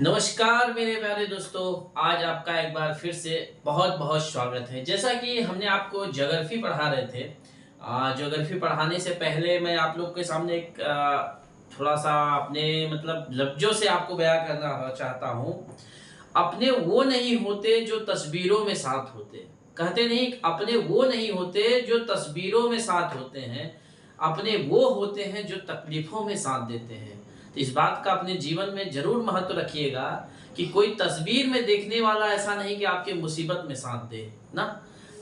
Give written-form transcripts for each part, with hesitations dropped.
नमस्कार मेरे प्यारे दोस्तों। आज आपका एक बार फिर से बहुत बहुत स्वागत है। जैसा कि हमने आपको ज्योग्राफी पढ़ा रहे थे, ज्योग्राफी पढ़ाने से पहले मैं आप लोग के सामने एक थोड़ा सा अपने मतलब लफ्जों से आपको बयां करना चाहता हूँ। अपने वो नहीं होते जो तस्वीरों में साथ होते, कहते नहीं अपने वो नहीं होते जो तस्वीरों में साथ होते हैं, अपने वो होते हैं जो तकलीफों में साथ देते हैं। तो इस बात का अपने जीवन में जरूर महत्व रखिएगा कि कोई तस्वीर में देखने वाला ऐसा नहीं कि आपके मुसीबत में साथ दे ना।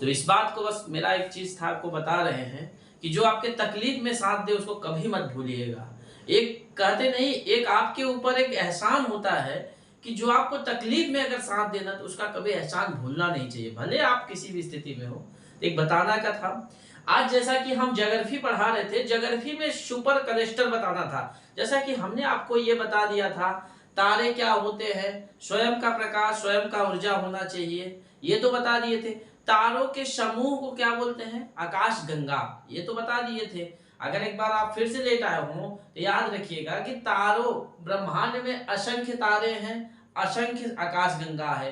तो इस बात को बस मेरा एक चीज था आपको बता रहे हैं कि जो आपके तकलीफ में साथ दे उसको कभी मत भूलिएगा। एक कहते नहीं, एक आपके ऊपर एक एहसान होता है कि जो आपको तकलीफ में अगर साथ देना तो उसका कभी एहसान भूलना नहीं चाहिए, भले आप किसी भी स्थिति में हो। एक बताना का था। आज जैसा कि हम ज्योग्राफी पढ़ा रहे थे, ज्योग्राफी में सुपर कलस्टर बताना था। जैसा कि हमने आपको ये बता दिया था तारे क्या होते हैं, स्वयं का प्रकाश, स्वयं का ऊर्जा होना चाहिए, ये तो बता दिए थे। तारों के समूह को क्या बोलते हैं, आकाश गंगा, ये तो बता दिए थे। अगर एक बार आप फिर से लेट आए हो तो याद रखिएगा कि तारों, ब्रह्मांड में असंख्य तारे हैं, असंख्य आकाश गंगा है।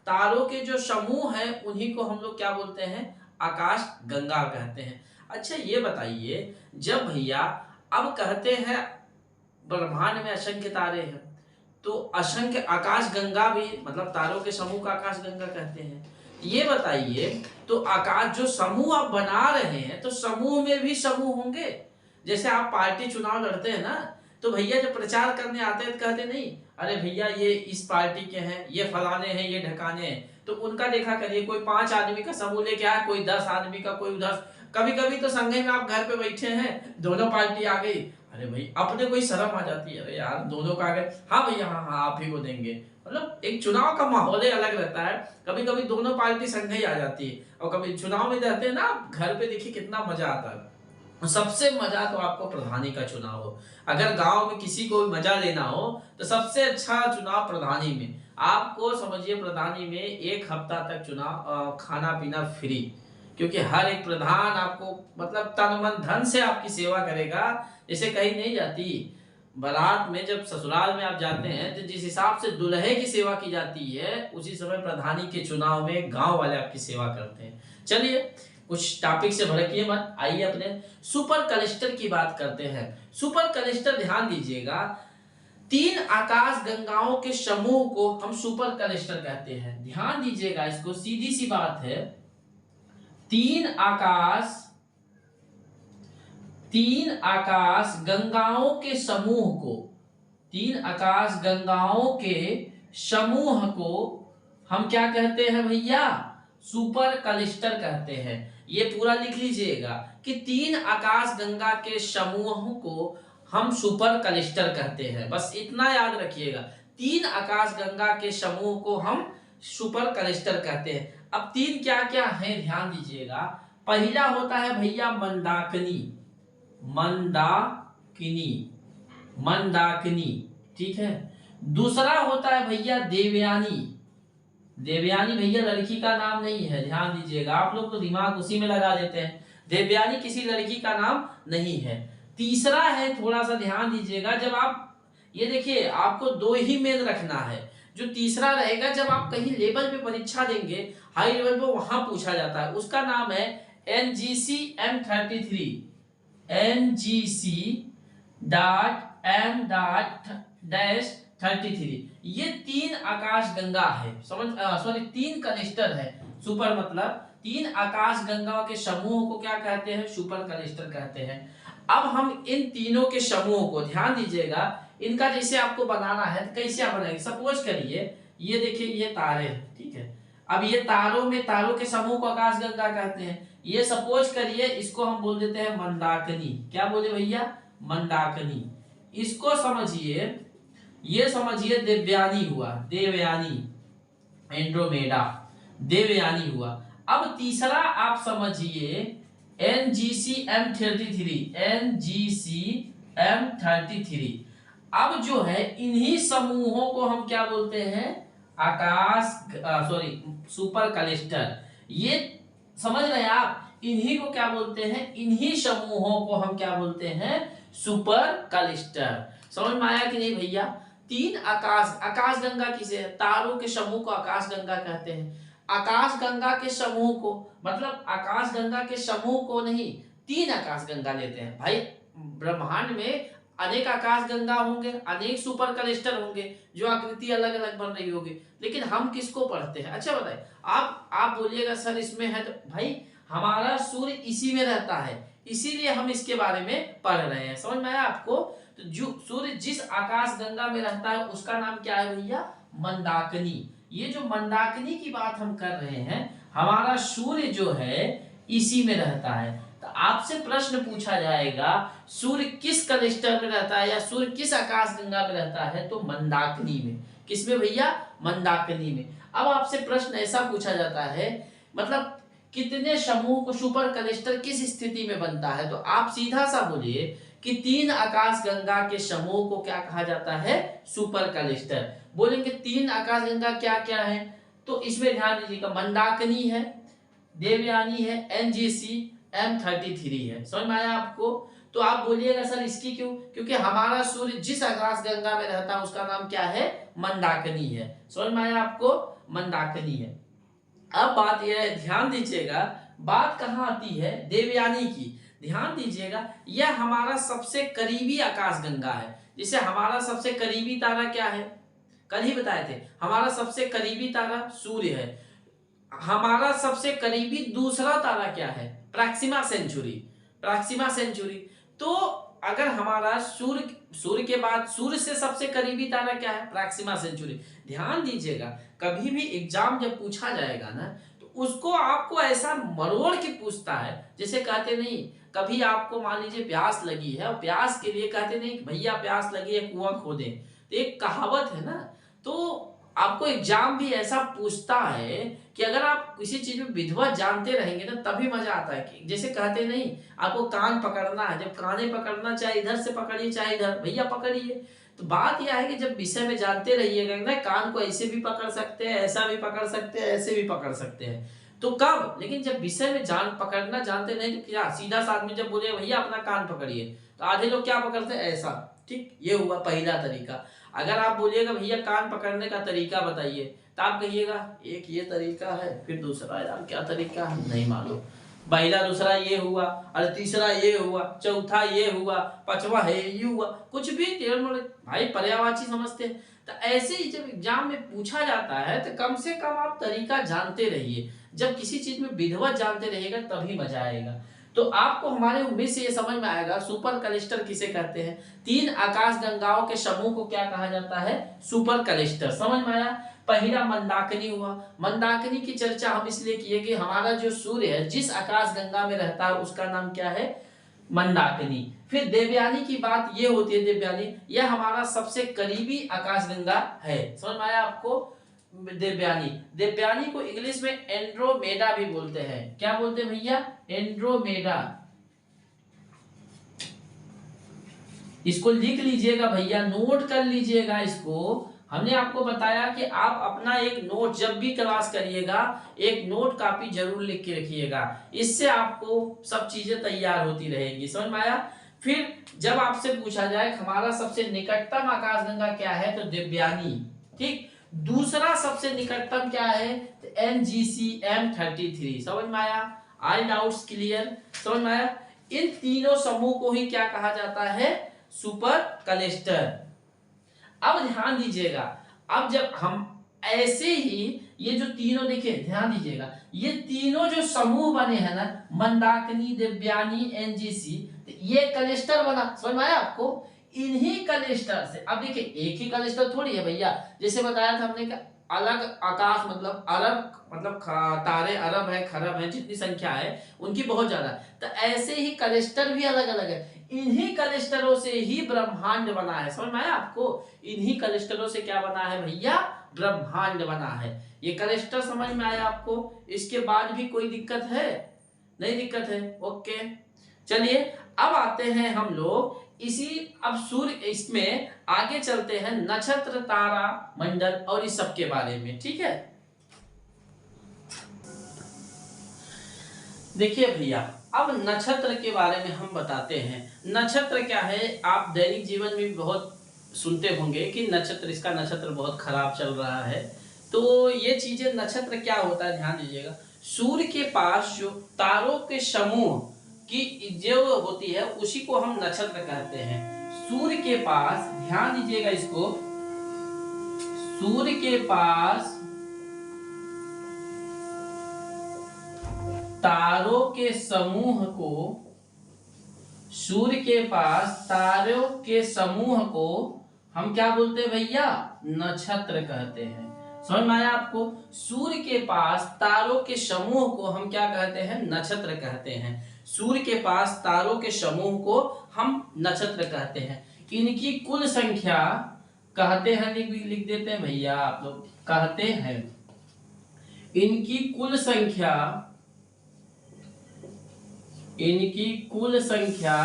तारों के जो समूह हैं उन्हीं को हम लोग क्या बोलते हैं, आकाश गंगा कहते हैं। अच्छा ये बताइए, जब भैया अब कहते हैं ब्रह्मांड में असंख्य तारे हैं तो असंख्य आकाश गंगा भी मतलब तारों के समूह का आकाश गंगा कहते हैं। ये बताइए, तो आकाश जो समूह आप बना रहे हैं तो समूह में भी समूह होंगे। जैसे आप पार्टी चुनाव लड़ते हैं ना, तो भैया जब प्रचार करने आते हैं तो कहते नहीं अरे भैया ये इस पार्टी के हैं, ये फलाने हैं, ये ढकाने हैं। तो उनका देखा करिए, कोई 5 आदमी का समूह लेके आया, कोई 10 आदमी का, कोई उधर। कभी कभी तो संघे में आप घर पे बैठे हैं, दोनों पार्टी आ गई, अरे भाई अपने कोई शर्म आ जाती है, अरे यार दोनों का आ गए, हाँ भैया हाँ हाँ आप ही को देंगे। मतलब एक चुनाव का माहौल अलग रहता है। कभी कभी दोनों पार्टी संघे ही आ जाती है, और कभी चुनाव में रहते हैं ना, घर पे देखिए कितना मजा आता है। सबसे मजा तो आपको प्रधानी का चुनाव हो। अगर गांव में किसी को भी मजा लेना हो तो सबसे अच्छा चुनाव प्रधानी में। आपको समझिए प्रधानी में 1 हफ्ता तक चुनाव खाना पीना फ्री, क्योंकि हर एक प्रधान आपको मतलब तन मन धन से आपकी सेवा करेगा, जैसे कहीं नहीं जाती। बारात में जब ससुराल में आप जाते हैं तो जिस हिसाब से दुल्हे की सेवा की जाती है, उसी समय प्रधानी के चुनाव में गांव वाले आपकी सेवा करते हैं। चलिए कुछ टॉपिक से भड़किए मत, आइए अपने सुपर कलस्टर की बात करते हैं। सुपर कलस्टर ध्यान दीजिएगा, 3 आकाश गंगाओं के समूह को हम सुपर कलस्टर कहते हैं। ध्यान दीजिएगा, इसको सीधी सी बात है, 3 आकाश 3 आकाश गंगाओं के समूह को, 3 आकाश गंगाओं के समूह को हम क्या कहते हैं भैया, सुपर कलस्टर कहते हैं। ये पूरा लिख लीजिएगा कि 3 आकाश गंगा के समूह को हम सुपर कलस्टर कहते हैं। बस इतना याद रखिएगा, 3 आकाश गंगा के समूह को हम सुपर कलस्टर कहते हैं। अब 3 क्या क्या है ध्यान दीजिएगा। पहला होता है भैया मंदाकिनी, मंदाकिनी, मंदाकिनी, ठीक है। दूसरा होता है भैया देवयानी, देवयानी भैया लड़की का नाम नहीं है, ध्यान दीजिएगा। आप लोग तो दिमाग उसी में लगा देते हैं, देवयानी किसी लड़की का नाम नहीं है। तीसरा है, थोड़ा सा ध्यान दीजिएगा, जब आप ये देखिए आपको 2 ही मेन रखना है। जो तीसरा रहेगा जब आप कहीं लेवल पे परीक्षा देंगे, हाई लेवल पे, वहां पूछा जाता है, उसका नाम है NGC M33, NGC .M.-33। ये 3 आकाश गंगा है, समझ सॉरी 3 कलस्टर है। सुपर मतलब 3 आकाश गंगा के समूह को क्या कहते हैं, सुपर कलस्टर कहते हैं। अब हम इन तीनों के समूह को ध्यान दीजिएगा, इनका जैसे आपको बनाना है तो कैसे आप बनाएंगे। सपोज करिए ये देखिए ये तारे, ठीक है। अब ये तारों में, तारों के समूह को आकाश गंगा कहते हैं। ये सपोज करिए इसको हम बोल देते हैं मंदाकिनी। क्या बोले भैया, मंदाकिनी। इसको समझिए, ये समझिए देवयानी हुआ, देवयानी, एंड्रोमेडा, देवयानी हुआ। अब तीसरा आप समझिए NGC M33, NGC M33। अब जो है इन्हीं समूहों को हम क्या बोलते हैं, आकाश सॉरी सुपर कलस्टर। ये समझ रहे हैं आप, इन्हीं को क्या बोलते हैं, इन्हीं समूहों को हम क्या बोलते हैं, सुपर कलस्टर। समझ में आया कि नहीं भैया। तीन आकाश गंगा किसे है? तारों के समूह को आकाश गंगा कहते हैं। आकाश गंगा के समूह को, मतलब आकाश गंगा के समूह को नहीं, तीन आकाश गंगा लेते हैं भाई। ब्रह्मांड में अनेक आकाश गंगा होंगे, अनेक सुपर कलस्टर होंगे जो आकृति अलग अलग बन रही होगी, लेकिन हम किसको पढ़ते हैं? अच्छा बताइए, आप बोलिएगा सर इसमें है, तो भाई हमारा सूर्य इसी में रहता है, इसीलिए हम इसके बारे में पढ़ रहे हैं। समझ में आया आपको? तो जो सूर्य जिस आकाश गंगा में रहता है उसका नाम क्या है भैया? मंदाकिनी। ये जो मंदाकिनी की बात हम कर रहे हैं, हमारा सूर्य जो है इसी में रहता है। तो आपसे प्रश्न पूछा जाएगा सूर्य किस कलस्टर में रहता है या सूर्य किस आकाश गंगा में रहता है? तो मंदाकिनी में। किसमें भैया? मंदाकिनी में। अब आपसे प्रश्न ऐसा पूछा जाता है, मतलब कितने समूह को सुपर कलस्टर किस स्थिति में बनता है? तो आप सीधा सा बोलिए कि तीन आकाश गंगा के समूह को क्या कहा जाता है? Super cluster. बोलेंगे तीन आकाश गंगा क्या क्या है? तो इसमें ध्यान दीजिएगा, मंदाकिनी है, देवयानी है, एनजीसी, M33 है। समझ में आया आपको? तो आप बोलिएगा सर इसकी क्यों? क्योंकि हमारा सूर्य जिस आकाश गंगा में रहता है उसका नाम क्या है? मंदाकिनी है। समझ में आया आपको? मंदाकिनी है। अब बात यह है, ध्यान दीजिएगा, बात कहाँ आती है? देवयानी की। ध्यान दीजिएगा, यह हमारा सबसे करीबी आकाश गंगा है। जिसे हमारा सबसे करीबी तारा क्या है? कल ही बताए थे, हमारा सबसे करीबी तारा सूर्य है। हमारा सबसे करीबी दूसरा तारा क्या है? Proxima Centauri. Proxima Centauri. तो अगर हमारा सूर्य के बाद सूर्य से सबसे करीबी तारा क्या है? Proxima Centauri. ध्यान दीजिएगा, कभी भी एग्जाम जब पूछा जाएगा ना, तो उसको आपको ऐसा मरोड़ के पूछता है, जैसे कहते नहीं, कभी आपको मान लीजिए प्यास लगी है और प्यास के लिए कहते नहीं भैया प्यास लगी है कुआं खोदें, तो एक कहावत है ना, तो आपको एग्जाम भी ऐसा पूछता है कि अगर आप किसी चीज में विधिवत जानते रहेंगे ना तभी मजा आता है। कि जैसे कहते नहीं, आपको कान पकड़ना है, जब काने पकड़ना चाहे इधर से पकड़िए चाहे इधर, भैया पकड़िए। तो बात यह है कि जब विषय में जानते रहिएगा ना, कान को ऐसे भी पकड़ सकते हैं, ऐसा भी पकड़ सकते हैं, ऐसे भी पकड़ सकते हैं, तो कब? लेकिन जब विषय में पकड़ना जानते नहीं, तो क्या सीधा सा आदमी जब बोले भैया अपना कान पकड़िए, तो आधे लोग क्या पकड़ते हैं? ऐसा। ठीक, ये हुआ पहला तरीका। अगर आप बोलिएगा भैया कान पकड़ने का तरीका बताइए, तो आप कहिएगा एक ये तरीका है, फिर दूसरा यार क्या तरीका है नहीं मालूम, पहला दूसरा ये हुआ, और तीसरा ये हुआ, चौथा ये हुआ, पांचवा है ये हुआ, कुछ भी भाई पर्यायवाची समझते हैं। तो ऐसे ही जब एग्जाम में पूछा जाता है तो कम से कम आप तरीका जानते रहिए। जब किसी चीज में विधिवत जानते रहिएगा तभी मजा आएगा। तो आपको हमारे उम्मीद से ये समझ में आएगा सुपर कलस्टर किसे कहते हैं। तीन आकाश गंगाओं के समूह को क्या कहा जाता है? Super cluster. समझ में आया? पहला मंदाकिनी हुआ। मंदाकिनी की चर्चा हम इसलिए किए कि हमारा जो सूर्य है जिस आकाश गंगा में रहता है उसका नाम क्या है? मंदाकिनी। फिर देवयानी की बात ये होती है, देवयानी यह हमारा सबसे करीबी आकाश गंगा है। समझ में आया आपको? देवयानी। देवयानी को इंग्लिश में एंड्रोमेडा भी बोलते हैं। क्या बोलते हैं भैया? एंड्रोमेडा। इसको लिख लीजिएगा भैया, नोट कर लीजिएगा इसको। हमने आपको बताया कि आप अपना एक नोट जब भी क्लास करिएगा एक नोट कॉपी जरूर लिख के रखिएगा, इससे आपको सब चीजें तैयार होती रहेगी। समझ में आया? फिर जब आपसे पूछा जाए हमारा सबसे निकटतम आकाशगंगा क्या है, तो देवयानी। ठीक, दूसरा सबसे निकटतम क्या है? तो NGC M33। समझ में आया? आई डाउट्स क्लियर? समझ में आया? इन तीनों समूह को ही क्या कहा जाता है? Super cluster. अब ध्यान दीजिएगा, अब जब हम ऐसे ही ये जो तीनों देखिए, ध्यान दीजिएगा, ये तीनों जो समूह बने हैं ना, मंदाकिनी, देवयानी, NGC, तो ये कलस्टर बना। समझ में आया आपको? इन्हीं कलस्टर से, अब देखिए एक ही कलस्टर थोड़ी है भैया, जैसे बताया था हमने कि अलग आकाश मतलब अरब मतलब तारे अरब है, खरब है, जितनी संख्या है उनकी बहुत ज्यादा। तो ऐसे ही कलस्टर भी अलग अलग है। इन्हीं कलस्टरों से ही ब्रह्मांड बना है। समझ में आया आपको? इन्हीं कलस्टरों से क्या बना है भैया? ब्रह्मांड बना है। ये कलस्टर समझ में आया आपको? इसके बाद भी कोई दिक्कत है? नहीं दिक्कत है? ओके, चलिए अब आते हैं हम लोग इसी, अब सूर्य, इसमें आगे चलते हैं नक्षत्र, तारा मंडल और इस सब के बारे में। ठीक है, देखिए भैया, अब नक्षत्र के बारे में हम बताते हैं। नक्षत्र क्या है? आप दैनिक जीवन में भी बहुत सुनते होंगे कि नक्षत्र, इसका नक्षत्र बहुत खराब चल रहा है। तो ये चीजें, नक्षत्र क्या होता है ध्यान दीजिएगा। सूर्य के पास जो तारों के समूह की जो होती है उसी को हम नक्षत्र कहते हैं। सूर्य के पास, ध्यान दीजिएगा इसको, सूर्य के पास तारों के समूह को, सूर्य के पास तारों के समूह को हम क्या बोलते हैं भैया, नक्षत्र कहते हैं। समझ में आया आपको? सूर्य के पास तारों के समूह को हम क्या कहते हैं, नक्षत्र कहते हैं। सूर्य के पास तारों के समूह को हम नक्षत्र कहते हैं। इनकी कुल संख्या कहते हैं, लिख देते हैं भैया आप लोग, कहते हैं इनकी कुल संख्या, इनकी कुल संख्या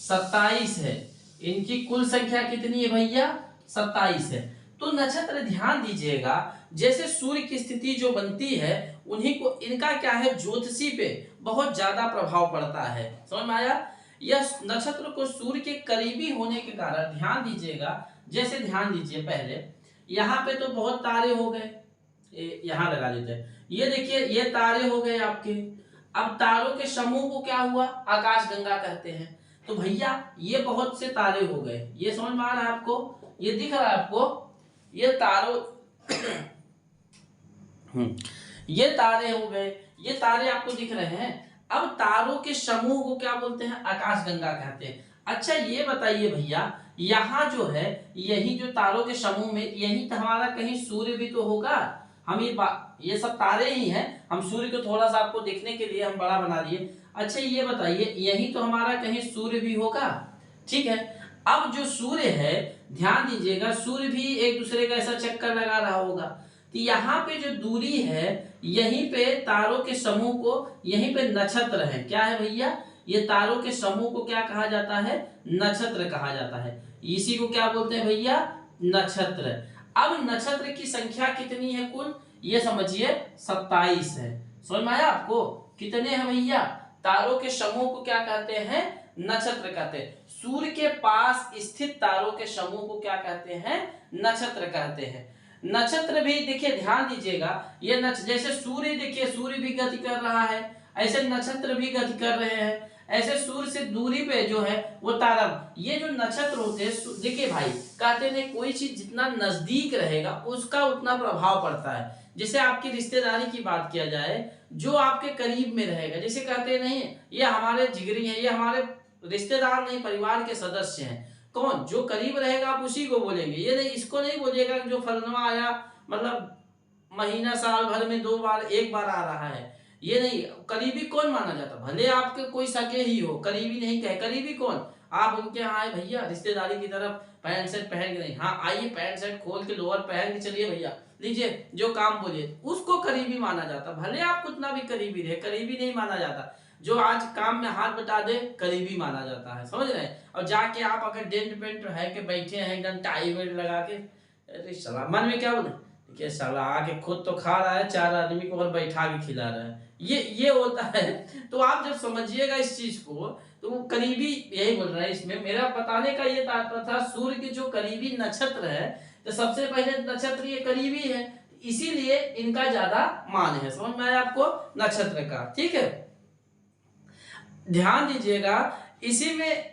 27 है। इनकी कुल संख्या कितनी है भैया, 27 है। तो नक्षत्र ध्यान दीजिएगा, जैसे सूर्य की स्थिति जो बनती है उन्हीं को, इनका क्या है, ज्योतिषी पे बहुत ज्यादा प्रभाव पड़ता है। समझ में आया? यह नक्षत्र को सूर्य के करीबी होने के कारण, ध्यान दीजिएगा, जैसे ध्यान दीजिए, पहले यहाँ पे तो बहुत तारे हो गए, यहाँ लगा देते हैं, ये देखिए ये तारे हो गए आपके। अब तारों के समूह को क्या हुआ, आकाश गंगा कहते हैं। तो भैया ये बहुत से तारे हो गए, ये समझ में आ रहा है आपको, ये दिख रहा है आपको, ये तारों ये तारे हो गए, ये तारे आपको दिख रहे हैं। अब तारों के समूह को क्या बोलते हैं, आकाश गंगा कहते हैं। अच्छा ये बताइए भैया, यहाँ जो है, यही जो तारों के समूह में, यही तो हमारा कहीं सूर्य भी तो होगा। हम ये सब तारे ही हैं, हम सूर्य को थोड़ा सा आपको देखने के लिए हम बड़ा बना दिए। अच्छा ये बताइए, यही तो हमारा कहीं सूर्य भी होगा, ठीक है। अब जो सूर्य है, ध्यान दीजिएगा, सूर्य भी एक दूसरे का ऐसा चक्कर लगा रहा होगा। तो यहाँ पे जो दूरी है, यहीं पे तारों के समूह को, यहीं पे नक्षत्र है। क्या है भैया, ये तारों के समूह को क्या कहा जाता है, नक्षत्र कहा जाता है। इसी को क्या बोलते हैं भैया, नक्षत्र। अब नक्षत्र की संख्या कितनी है कुल, ये समझिए 27 है। समझ में आया आपको? कितने हैं भैया, तारों के समूह को क्या कहते हैं, नक्षत्र कहते हैं। सूर्य के पास स्थित तारों के समूह को क्या कहते हैं, नक्षत्र कहते हैं। नक्षत्र भी देखिए, ध्यान दीजिएगा, ये जैसे सूर्य, देखिए सूर्य भी गति कर रहा है, ऐसे नक्षत्र भी गति कर रहे हैं। ऐसे सूर्य से दूरी पे जो है वो तारा, ये जो नक्षत्र होते हैं, देखिए भाई, कहते हैं कोई चीज जितना नजदीक रहेगा उसका उतना प्रभाव पड़ता है। जैसे आपकी रिश्तेदारी की बात किया जाए, जो आपके करीब में रहेगा, जैसे कहते नहीं ये हमारे जिगरी हैं, ये हमारे रिश्तेदार नहीं, परिवार के सदस्य हैं। कौन, जो करीब रहेगा आप उसी को बोलेंगे, ये नहीं, इसको नहीं बोलिएगा जो फलनवा आया, मतलब महीना साल भर में 2 बार 1 बार आ रहा है, ये नहीं। करीबी कौन माना जाता, भले आपके कोई सके ही हो, करीबी नहीं कहे, करीबी कौन, आप उनके यहाँ आए भैया रिश्तेदारी की तरफ, पैंट शर्ट पहन के नहीं, हाँ आइए पैंट शर्ट खोल के लोअर पहन के चलिए भैया, लीजिए जो काम बोलिए, उसको करीबी माना जाता। भले आप कितना भी करीबी रहे, करीबी नहीं माना जाता। जो आज काम में हाथ बटा दे, करीबी माना जाता है, समझ रहे हैं। और जाके आप अगर डेंट पेंट है के बैठे हैं एकदम टाई वेट लगा के, अरे साला मन में क्या बोले, देखिए साला आके खुद तो खा रहा है, 4 आदमी को और बैठा के खिला रहा है, ये होता है। तो आप जब समझिएगा इस चीज को, तो वो करीबी यही बोल रहा है। इसमें मेरा बताने का ये तात्पर्य था, सूर्य के जो करीबी नक्षत्र है, तो सबसे पहले नक्षत्र ये करीबी है, इसीलिए इनका ज्यादा मान है। समझ में आया आपको, नक्षत्र का, ठीक है। ध्यान दीजिएगा, इसी में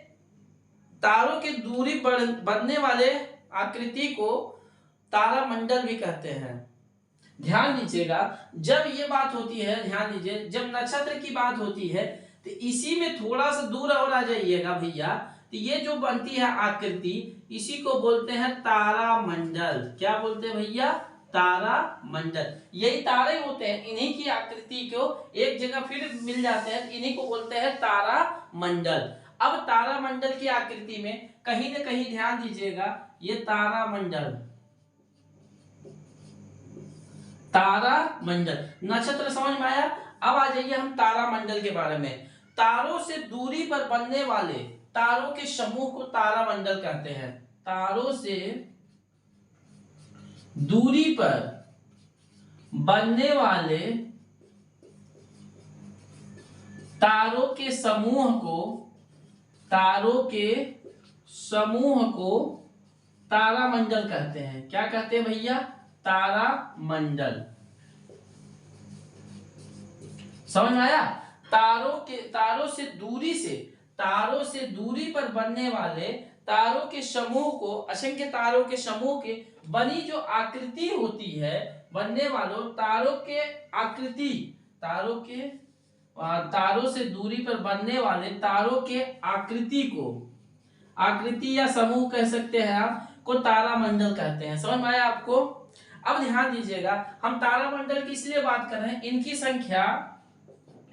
तारों की दूरी बढ़ने वाले आकृति को तारा मंडल भी कहते हैं। ध्यान दीजिएगा, जब ये बात होती है, ध्यान दीजिए, जब नक्षत्र की बात होती है, तो इसी में थोड़ा सा दूर और आ जाइएगा भैया, तो ये जो बनती है आकृति, इसी को बोलते हैं तारा मंडल। क्या बोलते हैं भैया, तारा मंडल। यही तारे होते हैं, इन्हीं की आकृति को एक जगह फिर मिल जाते हैं, इन्हीं को बोलते हैं तारा मंडल। अब तारा मंडल की आकृति में कहीं न कहीं ध्यान दीजिएगा, ये तारा मंडल, तारा मंडल, नक्षत्र समझ में आया। अब आ जाइए हम तारा मंडल के बारे में। तारों से दूरी पर बनने वाले तारों के समूह को तारा मंडल कहते हैं। तारों से दूरी पर बनने वाले तारों के समूह को, तारों के समूह को तारामंडल कहते हैं। क्या कहते हैं भैया? तारामंडल। समझ में आया? तारों से दूरी पर बनने वाले तारों के समूह को, असंख्य तारों के समूह के बनी जो आकृति होती है, बनने वालों तारों के आकृति, तारों से दूरी पर बनने वाले तारों के आकृति को, आकृति या समूह कह सकते हैं आप, को तारामंडल कहते हैं। समझ में आया आपको? अब ध्यान दीजिएगा, हम तारामंडल की इसलिए बात कर रहे हैं, इनकी संख्या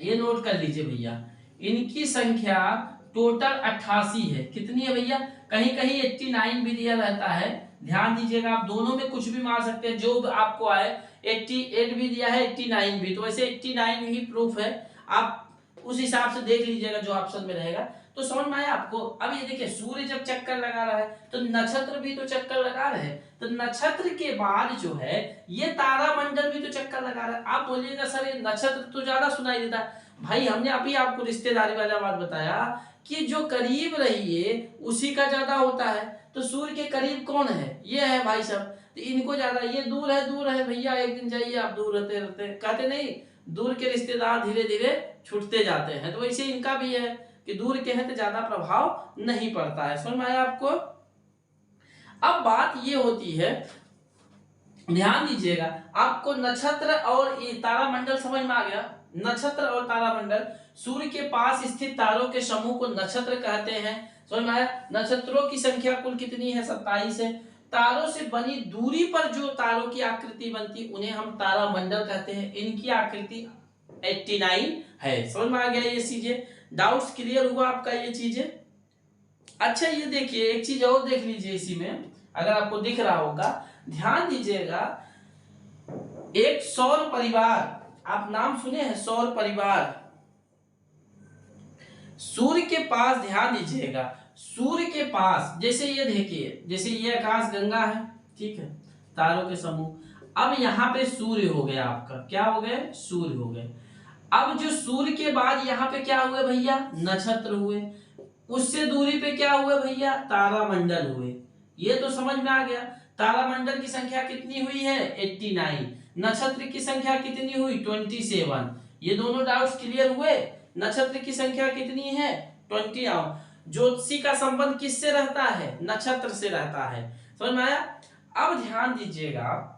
ये नोट कर लीजिए भैया, इनकी संख्या टोटल 88 है। कितनी है भैया? कहीं कहीं 89 भी दिया रहता है, ध्यान दीजिएगा। आप दोनों में कुछ भी मार सकते हैं, जो आपको आए। 88 भी दिया है, 89 भी, तो वैसे 89 ही प्रूफ है। आप उस हिसाब से देख लीजिएगा जो ऑप्शन में रहेगा। तो समझ में आया आपको? अब ये देखिए, सूर्य जब चक्कर लगा रहा है तो नक्षत्र भी तो चक्कर लगा रहे हैं, तो नक्षत्र के बाद जो है ये तारामंडल भी तो चक्कर लगा रहा है। आप बोलिएगा सर ये नक्षत्र तो ज्यादा सुनाई देता है। भाई हमने अभी आपको रिश्तेदारी वाला बात बताया कि जो करीब रही है उसी का ज्यादा होता है। तो सूर्य के करीब कौन है? ये है भाई साहब, तो इनको ज्यादा। ये दूर है भैया, एक दिन जाइए आप, दूर रहते कहते नहीं, दूर के रिश्तेदार धीरे धीरे छूटते जाते हैं। तो वैसे इनका भी है कि दूर के हैं तो ज्यादा प्रभाव नहीं पड़ता है। समझ में आया आपको? अब बात ये होती है, ध्यान दीजिएगा, आपको नक्षत्र और तारामंडल समझ में आ गया। नक्षत्र और तारामंडल, सूर्य के पास स्थित तारों के समूह को नक्षत्र कहते हैं। समझ में आया? नक्षत्रों की संख्या कुल कितनी है? 27 है। तारों से बनी दूरी पर जो तारों की आकृति बनती उन्हें हम तारामंडल कहते हैं। इनकी आकृति 89 है। समझ में आ गया ये चीजें? डाउट्स क्लियर हुआ आपका ये चीजें? अच्छा ये देखिए, एक चीज और देख लीजिए इसी में, अगर आपको दिख रहा होगा, ध्यान दीजिएगा। एक सौर परिवार, आप नाम सुने हैं सौर परिवार? सूर्य के पास, ध्यान दीजिएगा, सूर्य के पास जैसे ये देखिए, जैसे ये आकाश गंगा है, ठीक है, तारों के समूह। अब यहाँ पे सूर्य हो गया आपका, क्या हो गए? सूर्य हो गए। अब जो सूर्य के बाद यहाँ पे क्या हुए भैया? नक्षत्र हुए। उससे दूरी पे क्या हुए भैया? तारामंडल हुए। ये तो समझ में आ गया। तारामंडल की संख्या कितनी हुई है? 89। नक्षत्र की संख्या कितनी हुई? 27। ये दोनों डाउट्स क्लियर हुए? नक्षत्र की संख्या कितनी है? 20। ज्योतिषी का संबंध किससे रहता है? नक्षत्र से रहता है। समझ में आया? अब ध्यान दीजिएगा,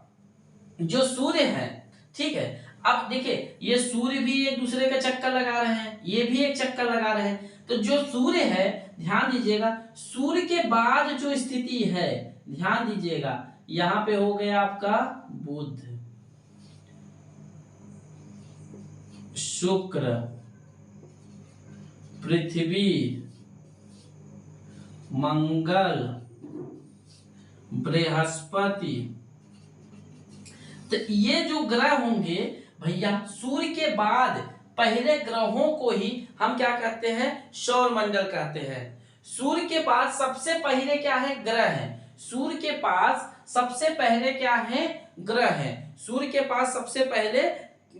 जो सूर्य है, ठीक है, अब देखिए ये सूर्य भी एक दूसरे का चक्कर लगा रहे हैं, ये भी एक चक्कर लगा रहे हैं। तो जो सूर्य है, ध्यान दीजिएगा, सूर्य के बाद जो स्थिति है, ध्यान दीजिएगा, यहां पे हो गया आपका बुध, शुक्र, पृथ्वी, मंगल, बृहस्पति। तो ये जो ग्रह होंगे भैया, सूर्य के बाद पहले ग्रहों को ही हम क्या कहते हैं? सौर मंडल कहते हैं। सूर्य के बाद सबसे पहले क्या है? ग्रह है। सूर्य के पास सबसे पहले क्या है? ग्रह है। सूर्य के पास सबसे पहले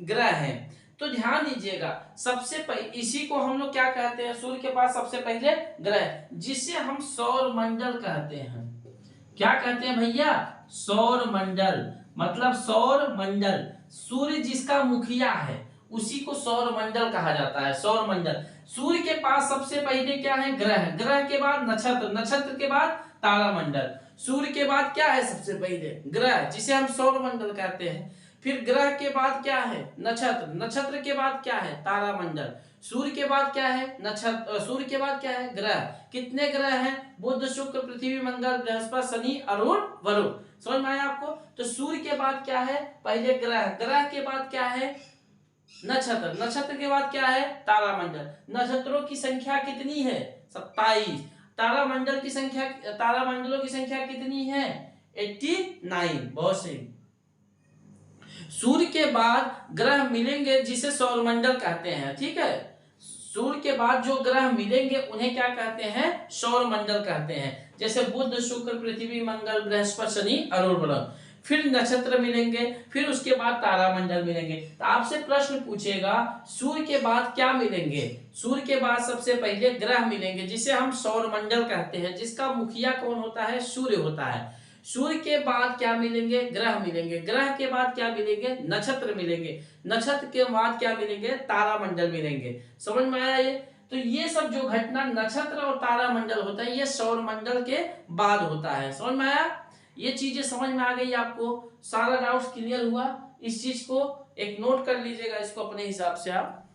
ग्रह है। तो ध्यान दीजिएगा, सबसे पहले इसी को हम लोग क्या कहते हैं? सूर्य के पास सबसे पहले ग्रह, जिसे हम सौर मंडल कहते हैं। क्या कहते हैं भैया? सौर मंडल। मतलब सौर मंडल, सूर्य जिसका मुखिया है उसी को सौर मंडल कहा जाता है। सौर मंडल, सूर्य के पास सबसे पहले क्या है? ग्रह, ग्रह के बाद नक्षत्र, नक्षत्र के बाद तारामंडल, सूर्य के बाद क्या है? सबसे पहले ग्रह, जिसे हम सौर मंडल कहते हैं। फिर ग्रह के बाद क्या है? नक्षत्र, नक्षत्र के बाद क्या है? तारामंडल, सूर्य के बाद क्या है? नक्षत्र, सूर्य के बाद क्या है? ग्रह। कितने ग्रह हैं? बुध, शुक्र, पृथ्वी, मंगल, बृहस्पति, शनि, अरुण, वरुण। समझ में आया आपको? तो सूर्य के बाद क्या है? पहले ग्रह, ग्रह के बाद क्या है? नक्षत्र, नक्षत्र के बाद क्या है? तारामंडल। नक्षत्रों की संख्या कितनी है? 27। तारामंडल की संख्या, तारामंडलों की संख्या कितनी है? 89। बहुत सही। सूर्य के बाद ग्रह मिलेंगे जिसे सौरमंडल कहते हैं, ठीक है। सूर्य के बाद जो ग्रह मिलेंगे उन्हें क्या कहते हैं? सौरमंडल कहते हैं। जैसे बुध, शुक्र, पृथ्वी, मंगल, बृहस्पति, शनि, अरुण, वरुण। फिर नक्षत्र मिलेंगे, फिर उसके बाद तारामंडल मिलेंगे। तो आपसे प्रश्न पूछेगा सूर्य के बाद क्या मिलेंगे? सूर्य के बाद सबसे पहले ग्रह मिलेंगे जिसे हम सौरमंडल कहते हैं, जिसका मुखिया कौन होता है? सूर्य होता है। सूर्य के बाद क्या मिलेंगे? ग्रह मिलेंगे। ग्रह के बाद क्या मिलेंगे? नक्षत्र मिलेंगे। नक्षत्र के बाद क्या मिलेंगे? तारामंडल मिलेंगे। समझ में आया ये? तो ये सब जो घटना नक्षत्र और तारामंडल होता है ये सौर मंडल के बाद होता है। समझ में आया? ये चीजें समझ में आ गई आपको? सारा डाउट क्लियर हुआ? इस चीज को एक नोट कर लीजिएगा, इसको अपने हिसाब से आप